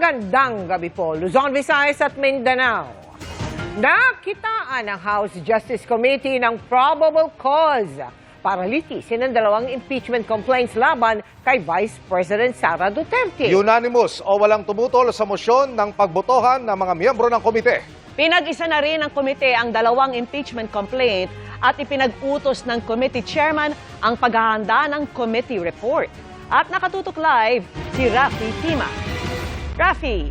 Magandang gabi po, Luzon, Visayas at Mindanao. Nakitaan ng House Justice Committee ng probable cause para litisin ang dalawang impeachment complaints laban kay Vice President Sara Duterte. Unanimous o walang tumutol sa mosyon ng pagbotohan ng mga miyembro ng komite. Pinag-isa na rin ng komite ang dalawang impeachment complaint at ipinag-utos ng committee chairman ang paghahanda ng committee report. At nakatutok live si Rafi Tima. Rafi.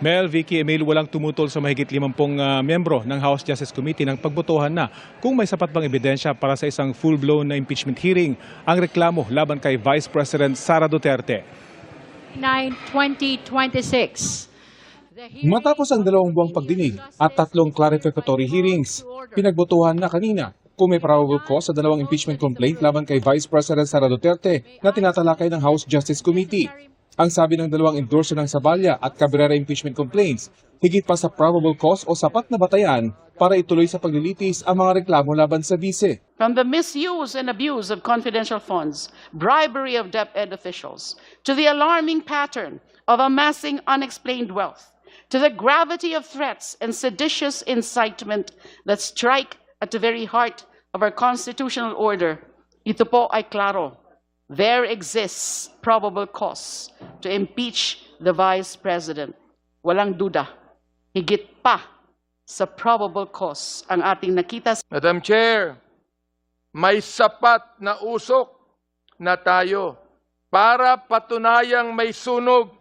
Mel, Vicky, Emil, walang tumutol sa mahigit 50 miyembro ng House Justice Committee ng pagbotohan na kung may sapat bang ebidensya para sa isang full-blown na impeachment hearing ang reklamo laban kay Vice President Sara Duterte. 9/2026. Matapos ang 2 buwang pagdinig at 3 clarificatory hearings, pinagbotohan na kanina kung may probable cause sa dalawang impeachment complaint laban kay Vice President Sara Duterte na tinatalakay ng House Justice Committee. Ang sabi ng dalawang endorser ng Zaballa at Cabrera impeachment complaints, higit pa sa probable cause o sapat na batayan para ituloy sa paglilitis ang mga reklamo laban sa bise. From the misuse and abuse of confidential funds, bribery of DepEd officials, to the alarming pattern of amassing unexplained wealth, to the gravity of threats and seditious incitement that strike at the very heart of our constitutional order, ito po ay klaro. There exists probable cause to impeach the Vice President. Walang duda, higit pa sa probable cause ang ating nakita. Madam Chair, may sapat na usok na tayo para patunayang may sunog,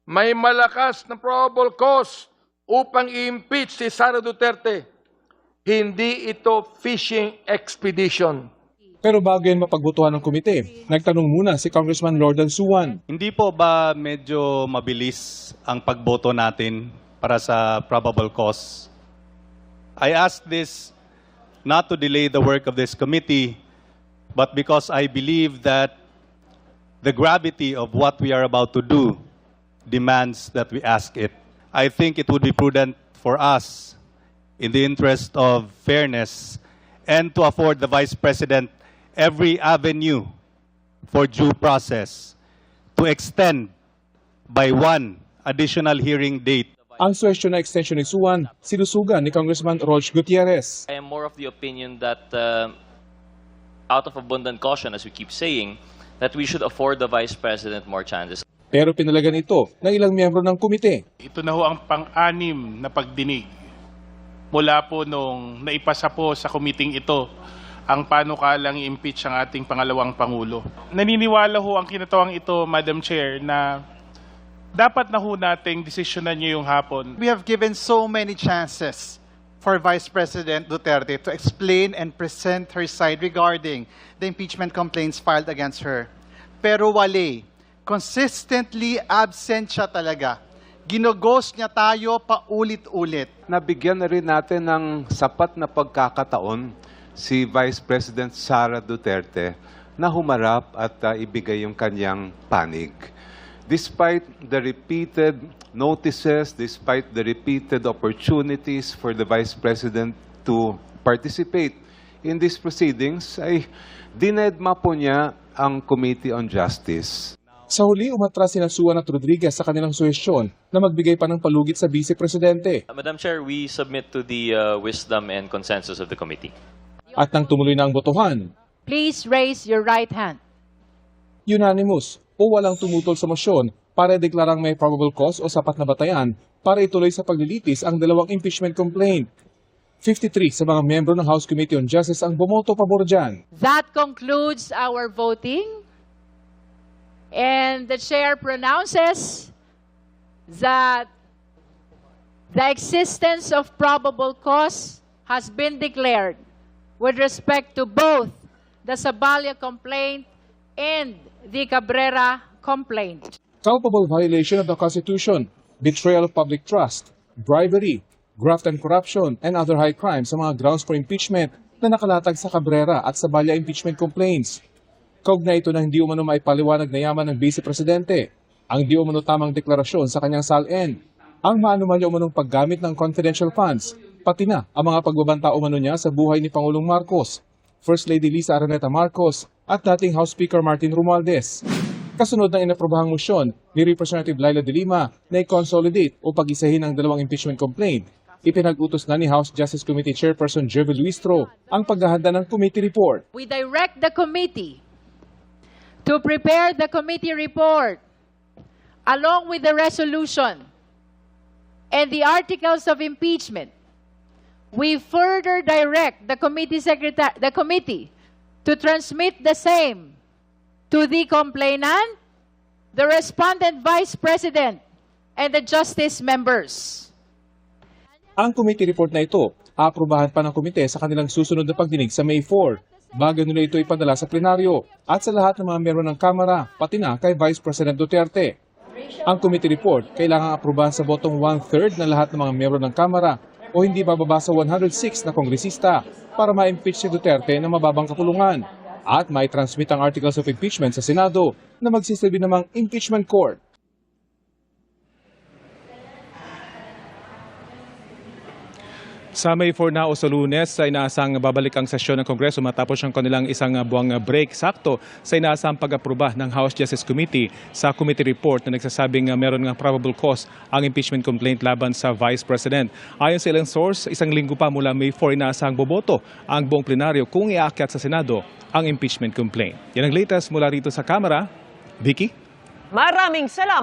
may malakas na probable cause upang i-impeach si Sara Duterte. Hindi ito fishing expedition. Pero bago yan mapagbotohan ng komite, nagtanong muna si Congressman Lordan Suwan. Hindi po ba medyo mabilis ang pagboto natin para sa probable cause? I ask this not to delay the work of this committee, but because I believe that the gravity of what we are about to do demands that we ask it. I think it would be prudent for us, in the interest of fairness, and to afford the Vice President every avenue for due process, to extend by 1 additional hearing date. Ang suwestyon na extension ni Suwan, sinusugan ni Congressman Roch Gutierrez. I am more of the opinion that out of abundant caution, as we keep saying, that we should afford the Vice President more chances. Pero pinalagan ito ng ilang miyembro ng komite. Ito na ho ang pang-anim na pagdinig mula po nung naipasa po sa komiting ito ang panukalang i-impeach ang ating pangalawang Pangulo. Naniniwala ho ang kinatawang ito, Madam Chair, na dapat na ho nating desisyonan niyo yung hapon. We have given so many chances for Vice President Duterte to explain and present her side regarding the impeachment complaints filed against her. Pero wale, consistently absent siya talaga. Ginoghost niya tayo paulit-ulit. Nabigyan na rin natin ng sapat na pagkakataon si Vice President Sara Duterte na humarap at ibigay yung kanyang panig. Despite the repeated notices, despite the repeated opportunities for the Vice President to participate in these proceedings, ay dinedma po niya ang Committee on Justice. Sa huli, umatras sina Suwan at Rodriguez sa kanilang suwestyon na magbigay pa ng palugit sa Vice Presidente. Madam Chair, we submit to the wisdom and consensus of the committee. At nang tumuloy na ang botohan, Please raise your right hand. unanimous o walang tumutol sa mosyon para deklarang may probable cause o sapat na batayan para ituloy sa paglilitis ang dalawang impeachment complaint. 53 sa mga miyembro ng House Committee on Justice ang bumoto pabor dyan. That concludes our voting. And the chair pronounces that the existence of probable cause has been declared with respect to both the Zaballa complaint and the Cabrera complaint. Culpable violation of the Constitution, betrayal of public trust, bribery, graft and corruption, and other high crimes sa mga grounds for impeachment na nakalatag sa Cabrera at Zaballa impeachment complaints. Kaugnay ito na hindi umano maipaliwanag na yaman ng Vice Presidente, ang di umano tamang deklarasyon sa kanyang SALN, ang maanumalya umanong paggamit ng confidential funds, pati na ang mga pagbabanta umano niya sa buhay ni Pangulong Marcos, First Lady Lisa Araneta Marcos at dating House Speaker Martin Romualdez. Kasunod ng inaprobahang motion ni Representative Laila de Lima na i-consolidate o pag-isahin ang dalawang impeachment complaint, ipinag-utos na ni House Justice Committee Chairperson Jervil Luistro ang paghahanda ng committee report. We direct the committee to prepare the committee report along with the resolution and the articles of impeachment. We further direct the committee to transmit the same to the complainant, the respondent vice president, and the justice members. Ang committee report na ito, aaprubahan pa ng komite sa kanilang susunod na pagdinig sa May 4, bago nila ito ipadala sa plenaryo at sa lahat ng mga miyembro ng Kamara, pati na kay Vice President Duterte. Ang committee report kailangang aprubahan sa botong 1/3 ng lahat ng mga miyembro ng Kamara o hindi bababa sa 106 na kongresista para ma-impeach si Duterte na mababang kapulungan at may transmit ang articles of impeachment sa Senado na magsisilbi namang impeachment court. Sa May 4 na o sa Lunes, ay inaasang babalik ang sesyon ng Kongreso matapos ang kanilang isang buwang break. Sakto sa inaasang pag-aproba ng House Justice Committee sa committee report na nagsasabing meron ng probable cause ang impeachment complaint laban sa Vice President. Ayon sa ilang source, isang linggo pa mula May 4 inaasang boboto ang buong plenaryo kung iakyat sa Senado ang impeachment complaint. Yan ang latest mula rito sa Kamara. Vicky? Maraming salamat.